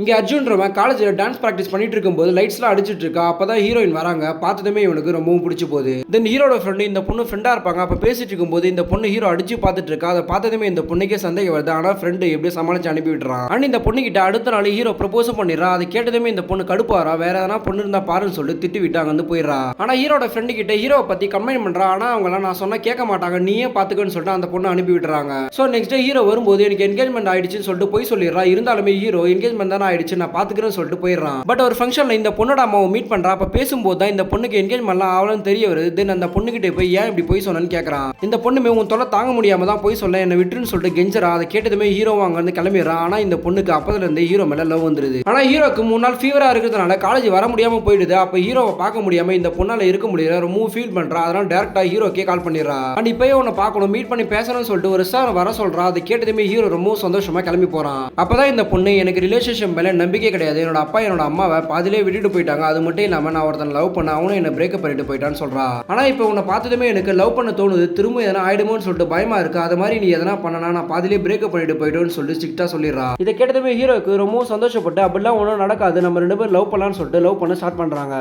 இங்க அர்ஜுன்றவன் காலேஜ்ல dance practice பண்ணிட்டு இருக்கும்போது லைட்ஸ்லாம் அடிச்சிட்டு இருக்கா. அப்பதான் ஹீரோயின் வராங்க. பார்த்ததுமே இவனுக்கு ரொம்பவும் பிடிச்சு போகுது. தென் ஹீரோட ஃப்ரெண்டு இந்த பொண்ணு ஃப்ரெண்டா இருப்பாங்க. அப்ப பேசிட்டு இருக்கும்போது இந்த பொண்ணு ஹீரோ அடிச்சு பார்த்துட்டு இருக்கா. அதை பார்த்ததுமே இந்த பொண்ணுக்கே சந்தேகம் வருது. ஆனா ஃப்ரெண்டு எப்படியோ சமாளிச்சு அனுப்பி விட்டுறான். அண்ட் இந்த பொண்ணு கிட்ட அடுத்த நாள் ஹீரோ ப்ரப்போஸ் பண்ணிடுறா. அதை கேட்டதுமே இந்த பொண்ணு கடுப்பாரா. வேற எதனா பொண்ணு இருந்தா பாருன்னு சொல்லிட்டு திட்டி விட்டு அங்க வந்து போயிடுறா. ஆனா ஹீரோட ஃப்ரெண்டு கிட்ட ஹீரோவை பத்தி கம்ப்ளைண்ட் பண்றா. ஆனா அவங்க நான் சொன்னா கேட்க மாட்டாங்க. நீயே பாத்துக்கன்னு சொல்லிட்டு அந்த பொண்ணு அனுப்பி விட்டுறாங்க. சோ நெக்ஸ்ட் டே ஹீரோ வரும்போது எனக்கு என்கேஜ்மெண்ட் ஆயிடுச்சுன்னு சொல்லிட்டு போய் சொல்லிடுறா. இருந்தாலுமே ஹீரோ என்கேஜ்மெண்ட் தானே ஆயிடுச்சு நான் பாத்துக்கிறேன் சொல்லிட்டு போயிடுறான். பட் ஒரு ஃபங்க்ஷன்ல இந்த பொண்ணோட அம்மாவை மீட் பண்றா. அப்ப பேசும்போது தான் இந்த பொண்ணுக்கு என்கேஜ்மெண்ட்லாம் ஆகலன்னு தெரிய வருது. தென் அந்த பொண்ணு கிட்ட போய் ஏன் இப்படி போய் சொன்னேன்னு கேட்கறான். இந்த பொண்ணுமே உன் தொலை தாங்க முடியாம தான் போய் சொல்ல என்ன விட்டுருன்னு சொல்லிட்டு கெஞ்சரா. அதை கேட்டதுமே ஹீரோ அங்க இருந்து கிளம்பிடுறான். ஆனா இந்த பொண்ணுக்கு அப்பதுல இருந்து ஹீரோ மேல லவ் வந்துருது. ஆனா ஹீரோக்கு 3 நாள் ஃபீவரா இருக்கிறதுனால காலேஜ் வர முடியாம போயிடுது. அப்ப ஹீரோவை பார்க்க முடியாம இந்த பொண்ணால இருக்க முடியல. ரொம்ப ஃபீல் பண்றா. அதனால டைரக்டா ஹீரோக்கே கால் பண்ணிடுறா. அண்ட் இப்பயே உன்னை பார்க்கணும் மீட் பண்ணி பேசணும்னு சொல்லிட்டு ஒரு சார் வர சொல்றா. அதை கேட்டதுமே ஹீரோ ரொம்ப சந்தோஷமா கிளம்பி போறான். அப்பதான் இந்த பொண்ணு எனக்கு ரிலேஷன்ஷிப் மேல நம்பிக்கை கிடையாது. என்னோட அப்பா என்னோட அம்மாவை பாதிலே விட்டுட்டு போயிட்டாங்க. அது மட்டும் இல்லாம நான் ஒருத்தன் லவ் பண்ண அவனும் என்ன பிரேக்கப் பண்ணிட்டு போயிட்டான்னு சொல்றா. ஆனா இப்போ உன்னை பார்த்ததுமே எனக்கு லவ் பண்ண தோணுது. திரும்ப எதனா ஆயிடுமோன்னு சொல்லிட்டு பயமா இருக்கு. அது மாதிரி நீ எதனா பண்ணனா நான் பாதிலே பிரேக்கப் பண்ணிட்டு போயிட்டோன்னு சொல்லிட்டு ஸ்ட்ரிக்ட்டா சொல்லிடுறா. இதை கேட்டதுமே ஹீரோக்கு ரொம்ப சந்தோஷப்பட்டு அப்படிலாம் ஒன்றும் நடக்காது நம்ம 2 பேரும் லவ் பண்ணலாம்னு சொல்லிட்டு லவ் பண்ண ஸ்டார்ட் பண்றாங்க.